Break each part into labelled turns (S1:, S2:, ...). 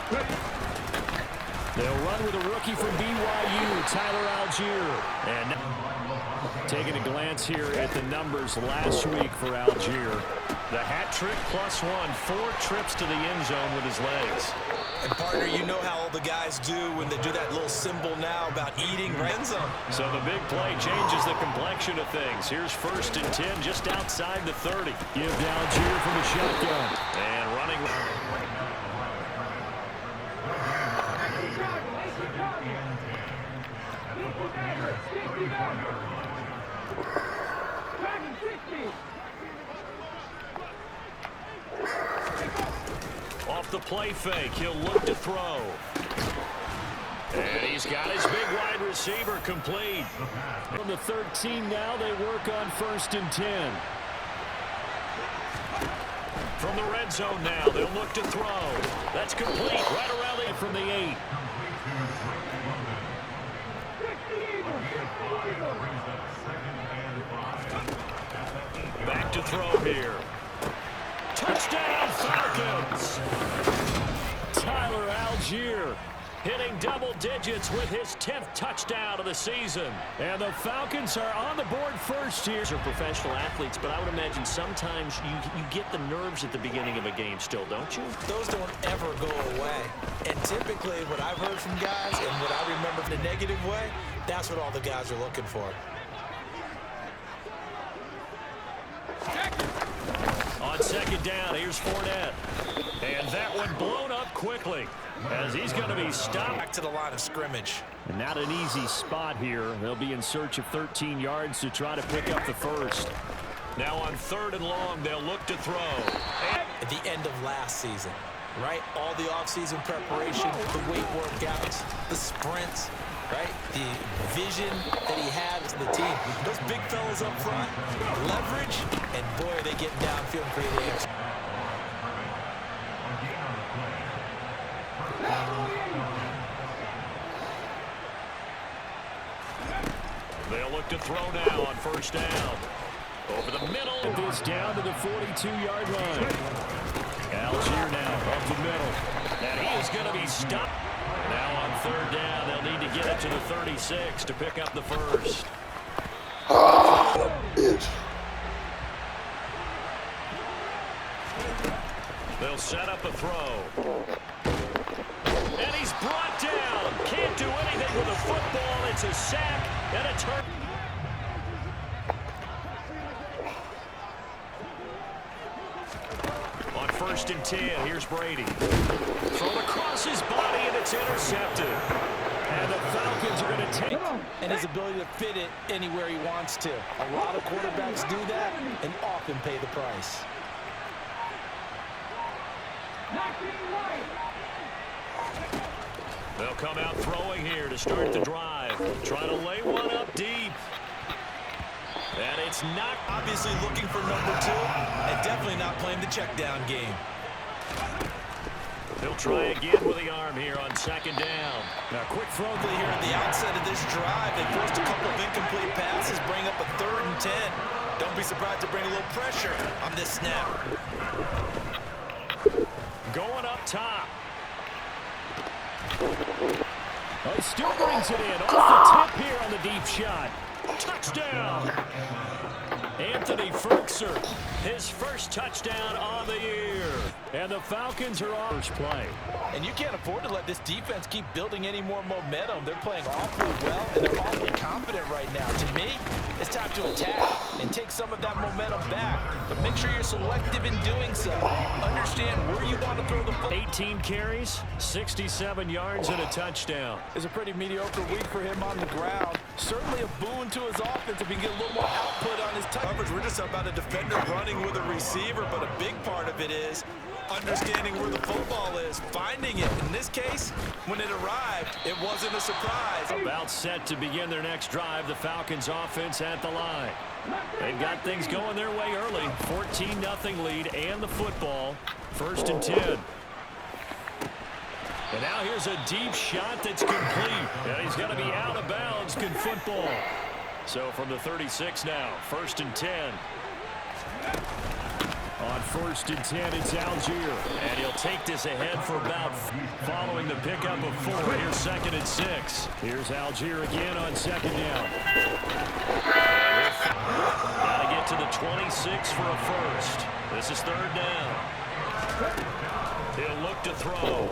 S1: They'll run with a rookie from BYU, Tyler Algier. And taking a glance here at the numbers last week for Algier.
S2: The hat trick +1, 4 trips to the end zone with his legs.
S3: And partner, you know how all the guys do when they do that little symbol now about eating end zone.
S2: So the big play changes the complexion of things. Here's 1st and 10 just outside the 30.
S1: Give to Algier from the shotgun.
S2: And running. Off the play fake, he'll look to throw. And he's got his big wide receiver complete.
S1: From the 13 now, they work on 1st and 10.
S2: From the red zone now, they'll look to throw. That's complete right around the
S1: from the 8.
S2: Back to throw here. Touchdown, Falcons!
S1: Tyler Algier
S2: hitting double digits with his 10th touchdown of the season.
S1: And the Falcons are on the board first here.
S4: These are professional athletes, but I would imagine sometimes you get the nerves at the beginning of a game still, don't you?
S3: Those don't ever go away. And typically what I've heard from guys and what I remember in a negative way, that's what all the guys are looking for.
S2: On 2nd down, here's Fournette. And that one blown up quickly as he's going to be stopped.
S3: Back to the line of scrimmage.
S1: And not an easy spot here. They'll be in search of 13 yards to try to pick up the first.
S2: Now on 3rd and long, they'll look to throw.
S3: At the end of last season, right? All the offseason preparation, the weight workouts, the sprints, right? The vision that he had to the team. Those big fellas up front, leverage, and boy, are they getting downfield and creating.
S2: They'll look to throw now on 1st down. Over the middle.
S1: This down to the 42-yard line. Algier now up the middle.
S2: And he is going to be stopped. Now on 3rd down, they'll need to get it to the 36 to pick up the first. They'll set up a throw. And he's brought down. Can't do anything with a football. It's a sack and a turn. On 1st and 10, here's Brady. Thrown across his body, and it's intercepted.
S1: And the Falcons are going to take.
S3: And his ability to fit it anywhere he wants to. A lot of quarterbacks do that and often pay the price.
S2: They'll come out throwing here to start the drive. Try to lay one up deep. And it's not
S3: obviously looking for number 2 and definitely not playing the check down game.
S2: He'll try again with the arm here on 2nd down.
S3: Now quick throw here at the outset of this drive. They forced a couple of incomplete passes, bring up a 3rd and 10. Don't be surprised to bring a little pressure on this snap.
S2: Going up top.
S1: Oh, still brings it in. Off the tip here on the deep shot.
S2: Touchdown! Anthony Ferkser, his first touchdown on the year.
S1: And the Falcons are on first play.
S3: And you can't afford to let this defense keep building any more momentum. They're playing awfully well, and they're awfully confident right now. To me, it's time to attack and take some of that momentum back. But make sure you're selective in doing so. Understand where you want to throw the football.
S2: 18 carries, 67 yards, and a touchdown.
S3: It's a pretty mediocre week for him on the ground. Certainly a boon to his offense if he can get a little more output on his coverage. We're just about a defender running with a receiver, but a big part of it is understanding where the football is, finding it. In this case, when it arrived, it wasn't a surprise.
S2: About set to begin their next drive, the Falcons offense at the line. They've got things going their way early. 14-0 lead and the football. 1st and 10. And now here's a deep shot that's complete. And he's going to be out of bounds. Good football. So from the 36 now, 1st and 10.
S1: On 1st and 10, it's Algier.
S2: And he'll take this ahead for about following the pickup of 4. Here's 2nd and 6.
S1: Here's Algier again on 2nd down.
S2: Got to get to the 26 for a first. This is 3rd down. He'll look to throw.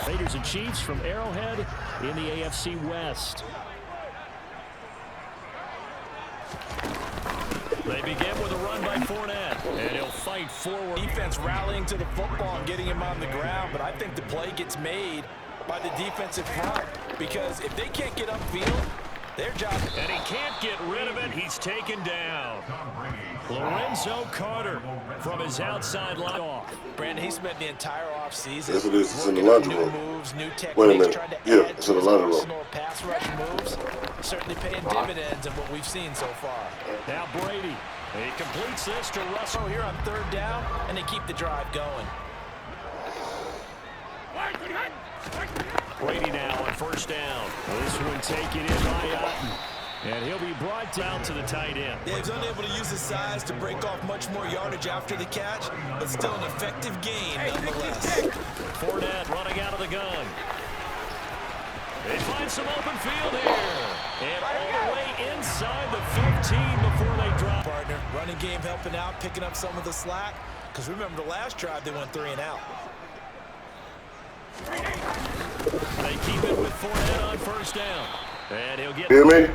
S1: Raiders and Chiefs from Arrowhead in the AFC West.
S2: They begin with a run by Fournette, and he'll fight forward.
S3: Defense rallying to the football and getting him on the ground, but I think the play gets made by the defensive front because if they can't get upfield, their job.
S2: And he can't get rid of it. He's taken down. Lorenzo Carter from his outside line off.
S3: Brandon, he spent the entire offseason.
S5: Yes, it is. It's in the
S3: working
S5: laundry
S3: on
S5: room.
S3: new moves, new techniques,
S5: Wait a minute.
S3: trying to
S5: Yeah,
S3: add
S5: it's
S3: to
S5: in the
S3: his
S5: laundry room.
S3: arsenal of pass rush moves. Certainly paying dividends in what we've seen so far.
S1: Now Brady.
S2: He completes this to Russell.
S3: Here on 3rd down, and they keep the drive going.
S2: Brady now on 1st down.
S1: This one taken in by Otten. And he'll be brought down to the tight end.
S3: Yeah, he's unable to use his size to break off much more yardage after the catch, but still an effective gain nonetheless.
S2: Fournette running out of the gun. They find some open field here. And all the way inside the 15 before they drop.
S3: Partner, running game helping out, picking up some of the slack. Because remember, the last drive, they went 3 and out.
S2: They keep it with Fournette on 1st down. And he'll get...
S5: Hear me?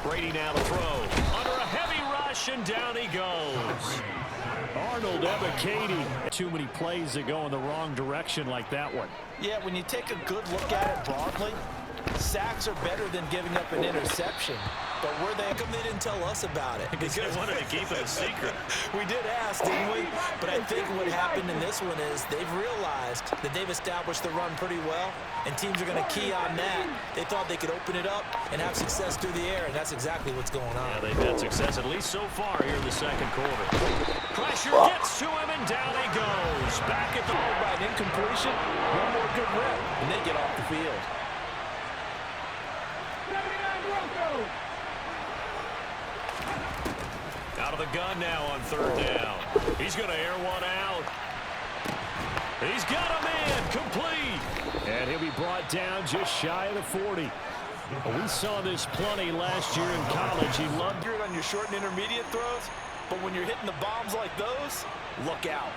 S2: Brady now to throw. Under a heavy rush, and down he goes.
S1: Arnold Ebiketie. Too many plays that go in the wrong direction like that one.
S3: Yeah, when you take a good look at it broadly, sacks are better than giving up an interception. But where they come, they didn't tell us about it.
S2: Because they wanted to keep it a secret.
S3: We did ask, didn't we? But I think what happened in this one is they've realized that they've established the run pretty well, and teams are going to key on that. They thought they could open it up and have success through the air, and that's exactly what's going on.
S2: Yeah, they've had success, at least so far here in the 2nd quarter. Pressure gets to him, and down he goes. Back at the...
S3: By an incompletion, one more good rep, and they get off the field.
S2: Out of the gun now on 3rd down. He's going to air one out. He's got a man complete.
S1: And he'll be brought down just shy of the 40. We saw this plenty last year in college. He loved
S3: it on your short and intermediate throws, but when you're hitting the bombs like those, look out.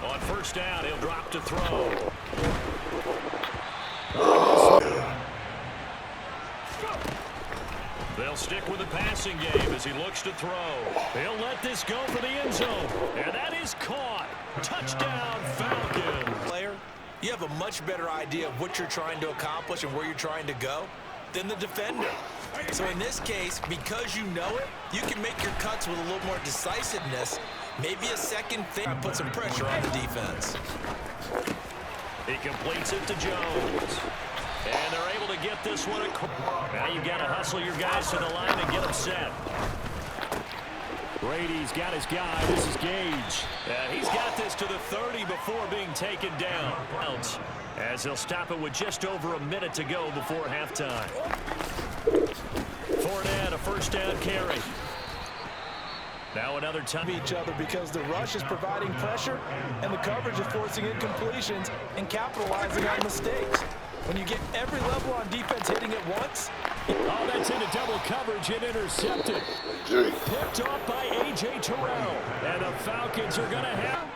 S2: On 1st down, he'll drop to throw. They'll stick with the passing game as he looks to throw. He'll let this go for the end zone. And that is caught. Touchdown, Falcons.
S3: Player, you have a much better idea of what you're trying to accomplish and where you're trying to go than the defender. So in this case, because you know it, you can make your cuts with a little more decisiveness. Maybe a second thing and put some pressure on the defense.
S2: He completes it to Jones. And they're able to get this one. Now you've got to hustle your guys to the line and get them set.
S1: Brady's got his guy. This is Gage.
S2: He's got this to the 30 before being taken down. As they'll stop it with just over a minute to go before halftime. Fournette, a 1st down carry. Now another time.
S3: Each other because the rush is providing pressure and the coverage is forcing incompletions and capitalizing on mistakes. When you get every level on defense hitting at once.
S1: Oh, that's into double coverage and intercepted. Picked off by A.J. Terrell. And the Falcons are going to have...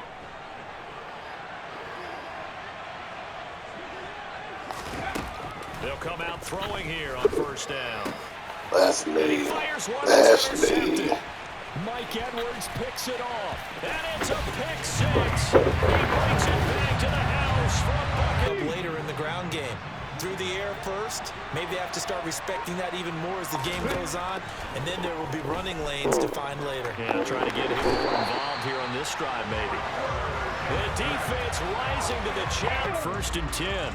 S2: They'll come out throwing here on 1st down.
S5: That's me.
S2: Fires one.
S5: That's me.
S1: Mike Edwards picks it off.
S2: And it's a pick 6. He brings it back to the house for a bucket.
S3: Later in the ground game. Through the air first. Maybe they have to start respecting that even more as the game goes on. And then there will be running lanes to find later.
S2: Yeah, trying to get him more involved here on this drive, maybe. The defense rising to the challenge.
S1: 1st and 10.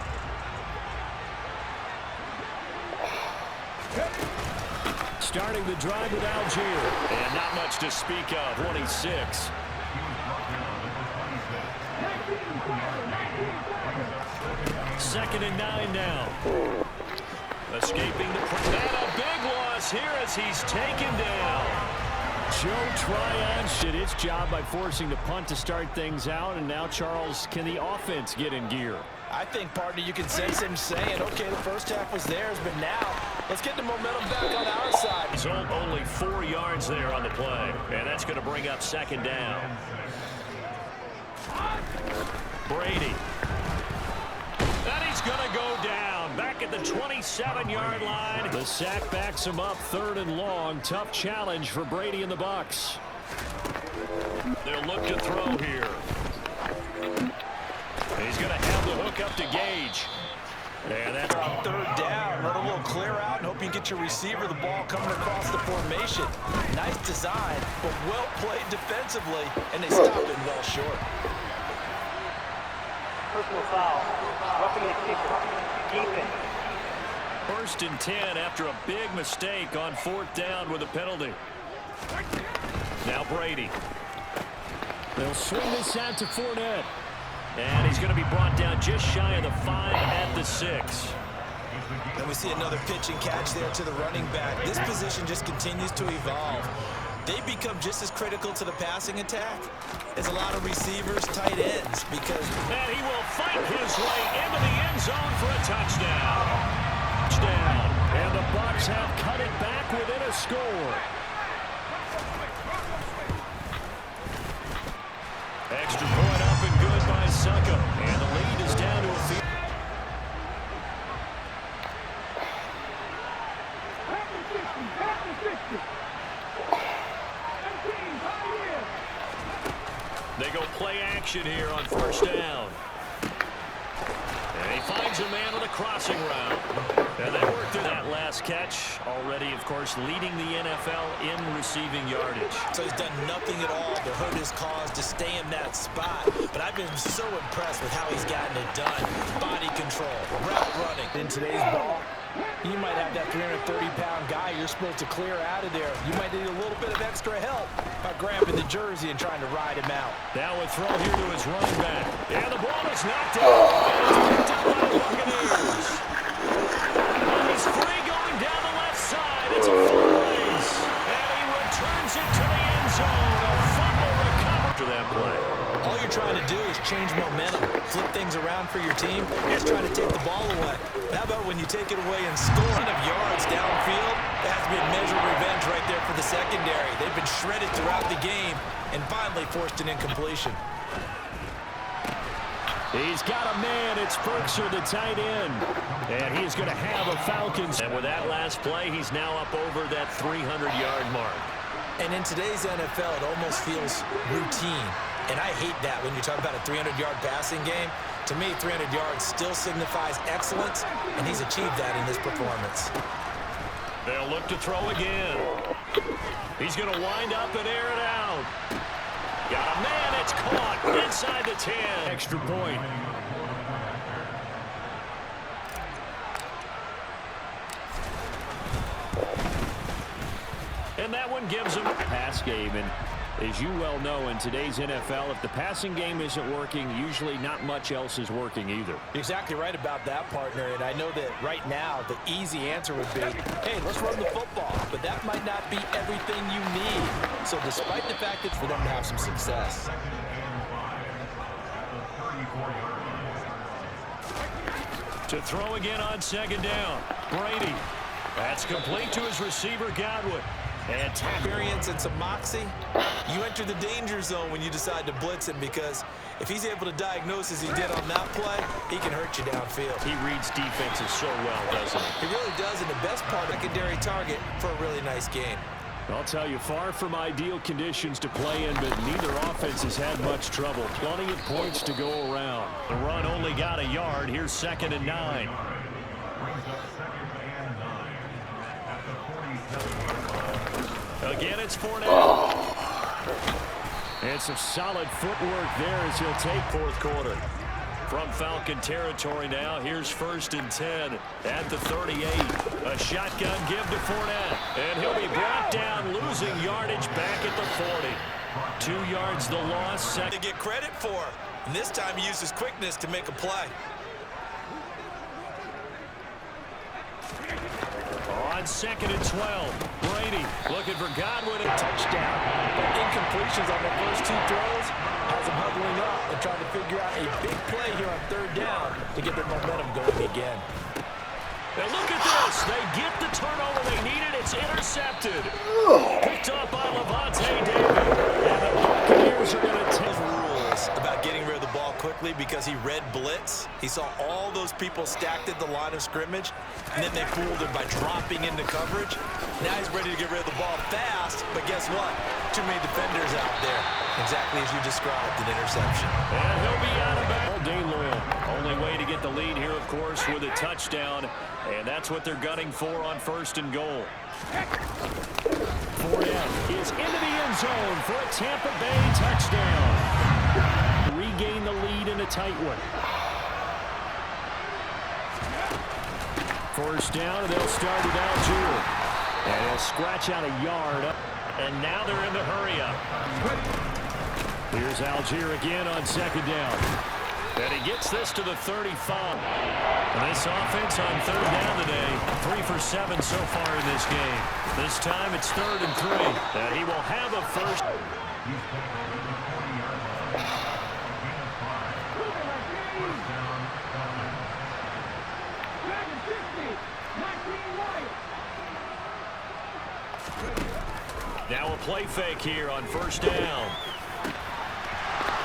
S1: starting the drive with Algier.
S2: And not much to speak of, 26. Second and 9 now. Escaping the pressure. And a big loss here as he's taken down.
S1: Joe Tryon did his job by forcing the punt to start things out. And now, Charles, can the offense get in gear?
S3: I think, partner, you can sense him saying, okay, the first half was theirs, but now let's get the momentum back on our side.
S2: He's only 4 yards there on the play. And that's going to bring up second down. Brady. And he's going to go down back at the 27-yard line.
S1: The sack backs him up, 3rd and long. Tough challenge for Brady and the Bucs.
S2: They'll look to throw here. He's going to have the hook up to Gage. And that's
S3: on 3rd down. Let a little clear out and hope you get your receiver the ball coming across the formation. Nice design, but well played defensively, and they stopped it well short.
S6: Personal foul. Roughing the kicker. Defense.
S2: 1st and 10 after a big mistake on 4th down with a penalty. Now Brady.
S1: They'll swing this out to Fournette.
S2: And he's going to be brought down just shy of the 5 at the 6.
S3: And we see another pitch and catch there to the running back. This position just continues to evolve. They become just as critical to the passing attack as a lot of receivers, tight ends, because...
S2: And he will fight his way into the end zone for a touchdown. Touchdown.
S1: And the Bucs have cut it back within a score.
S2: Extra point up and good by Succo. And the lead is down to a field. They go play action here on 1st down. And he finds a man with a crossing route. And they worked through that last catch. Already, of course, leading the NFL in receiving yardage.
S3: So he's done nothing at all to hurt his cause, to stay in that spot. But I've been so impressed with how he's gotten it done. Body control, route running. In today's ball, you might have that 330-pound guy you're supposed to clear out of there. You might need a little bit of extra help by grabbing the jersey and trying to ride him out.
S2: Now a throw here to his running back. And the ball is knocked out. And it's picked up by the Bucaneers. He's free going down the left side. It's a full race. And he returns it to the end zone. A fumble recovery to that play.
S3: All you're trying to do is change momentum, flip things around for your team. You're just trying to take the ball away. How about when you take it away and score? Of yards downfield, that has been measured revenge right there for the secondary. They've been shredded throughout the game and finally forced an incompletion.
S1: He's got a man. It's Ferkser, the tight end. And he's going to have a Falcons.
S2: And with that last play, he's now up over that 300-yard mark.
S3: And in today's NFL, it almost feels routine. And I hate that when you talk about a 300-yard passing game. To me, 300 yards still signifies excellence, and he's achieved that in this performance.
S2: They'll look to throw again. He's going to wind up and air it out. Got a man. It's caught inside the 10.
S1: Extra point.
S2: And that one gives him a
S1: pass game. And as you well know, in today's NFL, if the passing game isn't working, usually not much else is working either.
S3: You're exactly right about that, partner. And I know that right now the easy answer would be, hey, let's run the football. But that might not be everything you need. So despite the fact that for them to have some success.
S2: To throw again on 2nd down. Brady. That's complete to his receiver, Godwin. And
S3: experience and some moxie, you enter the danger zone when you decide to blitz him, because if he's able to diagnose as he did on that play, he can hurt you downfield.
S2: He reads defenses so well, doesn't he?
S3: He really does, and the best part, secondary target for a really nice game.
S1: I'll tell you, far from ideal conditions to play in, but neither offense has had much trouble. Plenty of points to go around.
S2: The run only got a yard. Here's 2nd and 9. Again, it's Fournette.
S1: It's some solid footwork there as he'll take 4th quarter.
S4: From Falcon territory now, here's 1st and 10 at the 38. A shotgun give to Fournette. And he'll be brought down, losing yardage back at the 40. 2 yards the loss.
S3: To get credit for. And this time he used his quickness to make a play.
S4: On 2nd and 12, Brady looking for Godwin.
S2: A touchdown. But incompletions on the first 2 throws has him huddling up and trying to figure out a big play here on 3rd down to get their momentum going again.
S4: And look at this. They get the turnover they needed. It's intercepted. Picked up by Levante David.
S1: And the Bucaneers are going to take
S3: Rules about getting rid of the ball quickly because he read blitz. He saw all those people stacked at the line of scrimmage, and then they fooled him by dropping into coverage. Now he's ready to get rid of the ball fast, but guess what? Too many defenders out there. Exactly as you described, an interception.
S4: And he'll be out of bounds. All day long. Only way to get the lead here, of course, with a touchdown, and that's what they're gunning for on 1st and goal.
S1: Fournette is into the end zone for a Tampa Bay touchdown. Regain the lead in a tight one. 1st down, and they'll start at Algier. And he'll scratch out a yard.
S4: And now they're in the hurry-up.
S1: Here's Algier again on 2nd down.
S4: And he gets this to the 35. And this offense on 3rd down today, 3 for 7 so far in this game. This time it's 3rd and 3. And he will have a first. Now a play fake here on 1st down.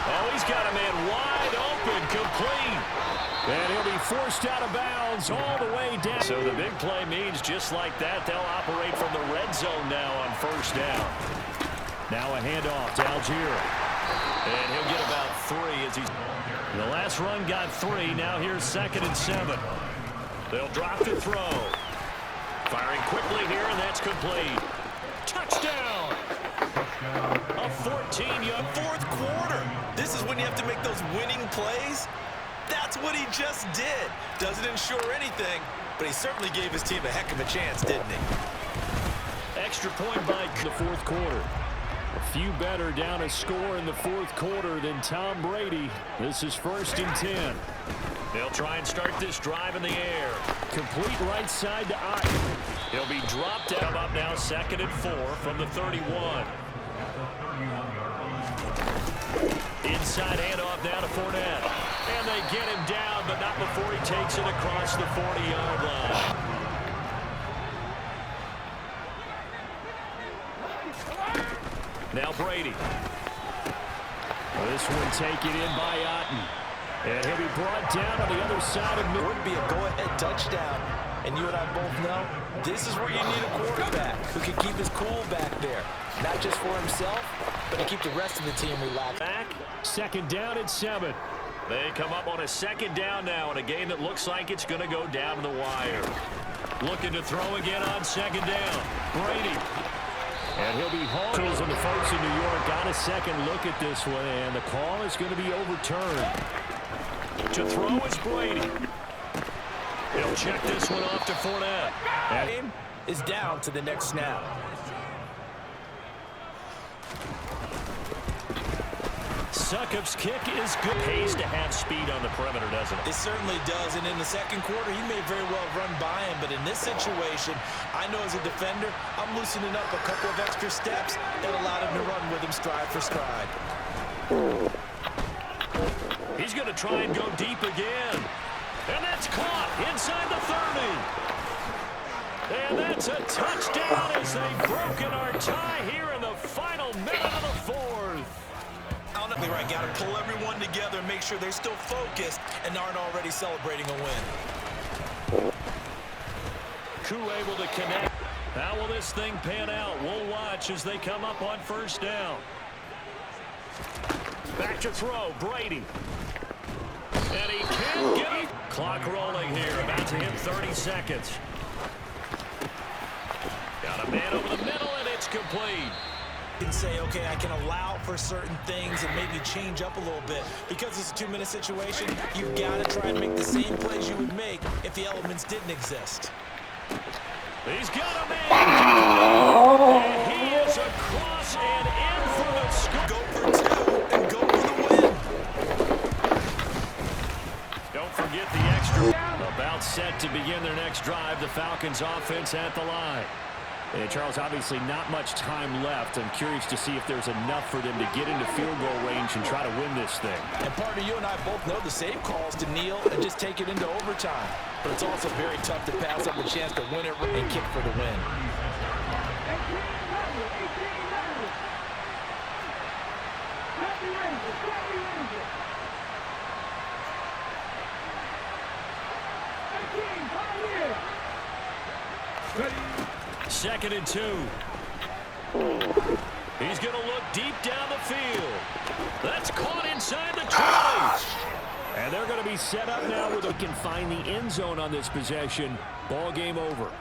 S4: Oh, he's got a man wide open, complete.
S1: And he'll be forced out of bounds all the way down.
S4: So the big play means just like that, they'll operate from the red zone now on 1st down.
S1: Now a handoff to Algier.
S4: And he'll get about 3 as he's...
S1: The last run got 3. Now here's 2nd and 7.
S4: They'll drop the throw. Firing quickly here, and that's complete. Touchdown! A 14-yard
S3: 4th quarter. This is when you have to make those winning plays. That's what he just did. Doesn't ensure anything, but he certainly gave his team a heck of a chance, didn't he?
S1: Extra point by the 4th quarter. A few better down a score in the 4th quarter than Tom Brady. This is 1st and 10.
S4: They'll try and start this drive in the air.
S1: Complete right side to Ott.
S4: He'll be dropped out. Up now 2nd and 4 from the 31. Inside handoff now to Fournette. And they get him down, but not before he takes it across the 40-yard line. Now Brady.
S1: This one taken in by Otten. And he'll be brought down on the other side of
S2: It would be a go-ahead touchdown. And you and I both know this is where you need a quarterback who can keep his cool back there. Not just for himself, but to keep the rest of the team relaxed.
S4: Back.
S1: 2nd down and 7.
S4: They come up on a 2nd down now in a game that looks like it's going to go down to the wire. Looking to throw again on 2nd down. Brady.
S1: And he'll be hauled. And the folks in New York got a second look at this one, and the call is going to be overturned.
S4: To throw is Brady. He'll check this one off to Fournette.
S2: That game is down to the next snap.
S4: Succop's kick is good. Pays to have speed on the perimeter, doesn't it?
S3: It certainly does, and in the 2nd quarter, he may very well run by him, but in this situation, I know as a defender, I'm loosening up a couple of extra steps that allowed him to run with him stride for stride.
S4: He's going to try and go deep again. And that's caught inside the 30. And that's a touchdown as they've broken our tie here in the final minute of the 4th.
S3: Right, got to pull everyone together and make sure they're still focused and aren't already celebrating a win.
S4: Koo able to connect. How will this thing pan out? We'll watch as they come up on 1st down. Back to throw, Brady. And he can't get it. Clock rolling here, about to hit 30 seconds. Got a man over the middle, and it's complete.
S3: can say, okay, I can allow for certain things and maybe change up a little bit. Because it's a 2-minute situation, you've got to try and make the same plays you would make if the elements didn't exist.
S4: He's got him in. And he is across and in for the score.
S3: Go for 2 and go for the win.
S4: Don't forget the extra. About set to begin their next drive. The Falcons offense at the line.
S1: And Charles, obviously not much time left. I'm curious to see if there's enough for them to get into field goal range and try to win this thing.
S3: And partner, you and I both know the safe calls to kneel and just take it into overtime. But it's also very tough to pass up the chance to win it and kick for the win.
S4: Second and 2. He's going to look deep down the field. That's caught inside the 20.
S1: And they're going to be set up now where they can find the end zone on this possession. Ball game over.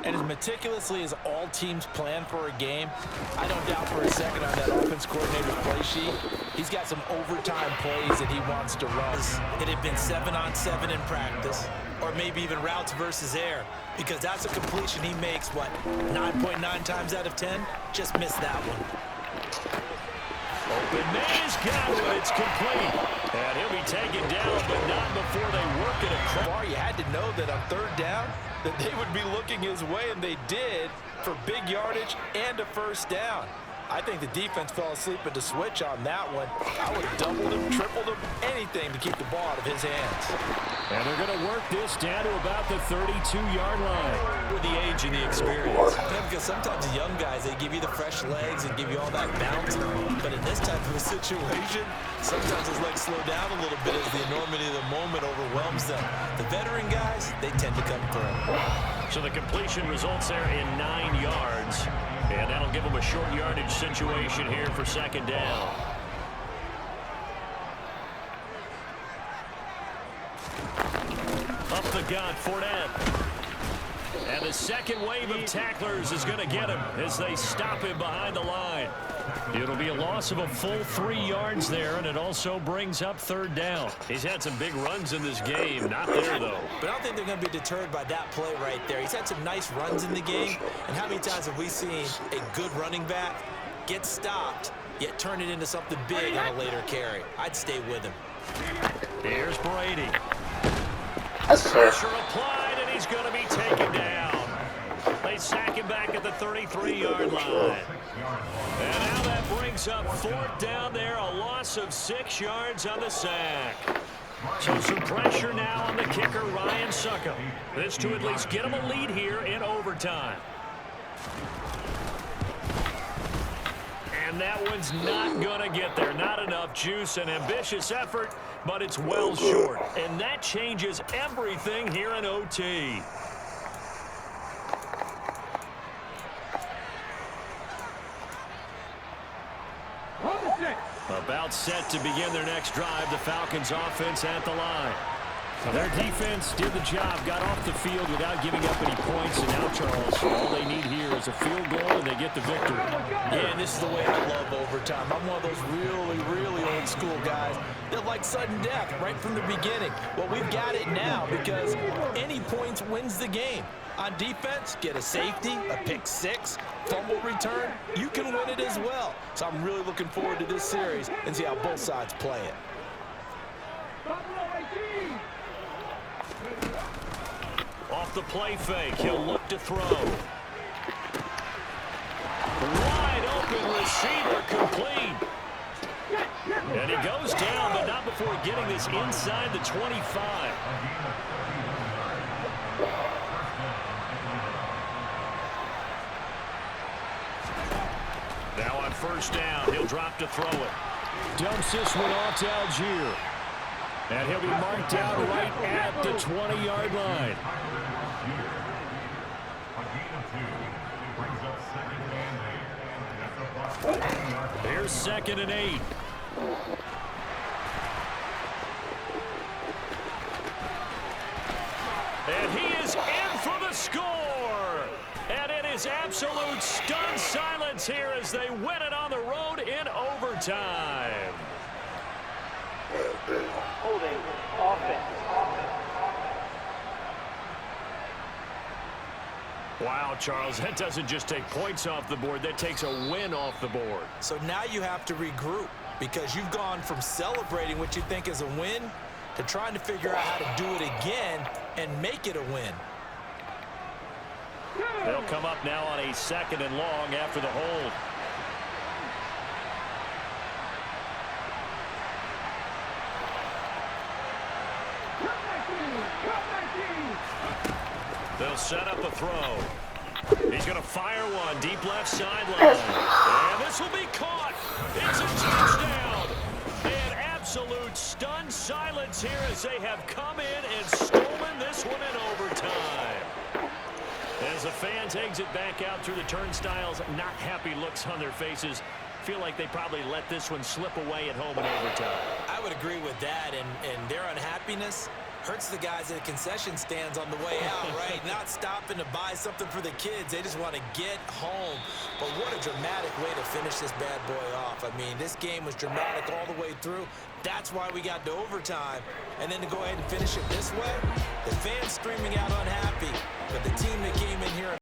S3: And as meticulously as all teams plan for a game, I don't doubt for a second on that offense coordinator's play sheet, he's got some overtime plays that he wants to run. It had been 7-on-7 in practice, or maybe even routes versus air, because that's a completion he makes, what, 9.9 times out of 10? Just missed that one.
S4: Open man's got it. It's complete. And he'll be taken down, but not before they work it across.
S3: You had to know that on 3rd down, that they would be looking his way, and they did, for big yardage and a 1st down. I think the defense fell asleep at the switch on that one. I would have doubled him, tripled him, anything to keep the ball out of his hands.
S1: And they're going to work this down to about the 32-yard line.
S4: With the age and the experience.
S3: Yeah, because sometimes the young guys, they give you the fresh legs and give you all that bounce. But in this type of a situation, sometimes his legs slow down a little bit as the enormity of the moment overwhelms them. The veteran guys, they tend to come through.
S4: So the completion results there in 9 yards. And that'll give them a short yardage situation here for 2nd down. Up the gut, Fournette. And the second wave of tacklers is going to get him as they stop him behind the line. It'll be a loss of a full 3 yards there, and it also brings up 3rd down. He's had some big runs in this game. Not there, though.
S3: But I don't think they're going to be deterred by that play right there. He's had some nice runs in the game. And how many times have we seen a good running back get stopped, yet turn it into something big on a later carry? I'd stay with him.
S4: Here's Brady.
S5: That's fair.
S4: Pressure applied, and he's going to be taken down. They sack him back at the 33-yard line. And now that brings up 4th down there, a loss of 6 yards on the sack. So some pressure now on the kicker, Ryan Succop. This to at least get him a lead here in overtime. And that one's not going to get there. Not enough juice. An ambitious effort, but it's well short. And that changes everything here in OT. About set to begin their next drive. The Falcons offense at the line.
S1: Their defense did the job, got off the field without giving up any points, and now, Charles, all they need here is a field goal, and they get the victory.
S3: Yeah, and this is the way I love overtime. I'm one of those really, really old school guys that like sudden death right from the beginning. Well, we've got it now because any points wins the game. On defense, get a safety, a pick 6, fumble return, you can win it as well. So I'm really looking forward to this series and see how both sides play it.
S4: Off the play fake, he'll look to throw. Wide open receiver complete. And he goes down, but not before getting this inside the 25. Now on 1st down, he'll drop to throw it.
S1: Dumps this one off to Algier. And he'll be marked out right at the 20-yard line.
S4: Here's 2nd and 8. And he is in for the score. And it is absolute stunned silence here as they win it on the road in overtime.
S6: Holding offense.
S4: Wow, Charles, that doesn't just take points off the board. That takes a win off the board.
S3: So now you have to regroup because you've gone from celebrating what you think is a win to trying to figure out how to do it again and make it a win.
S4: They'll come up now on a 2nd and long after the hold. They'll set up a throw. He's going to fire one deep left sideline. And this will be caught. It's a touchdown. And absolute stunned silence here as they have come in and stolen this one in overtime. As the fans exit back out through the turnstiles, not happy looks on their faces. Feel like they probably let this one slip away at home in overtime.
S3: I would agree with that, and their unhappiness hurts the guys at the concession stands on the way out, right? Not stopping to buy something for the kids. They just want to get home. But what a dramatic way to finish this bad boy off. I mean, this game was dramatic all the way through. That's why we got to overtime. And then to go ahead and finish it this way, the fans screaming out unhappy.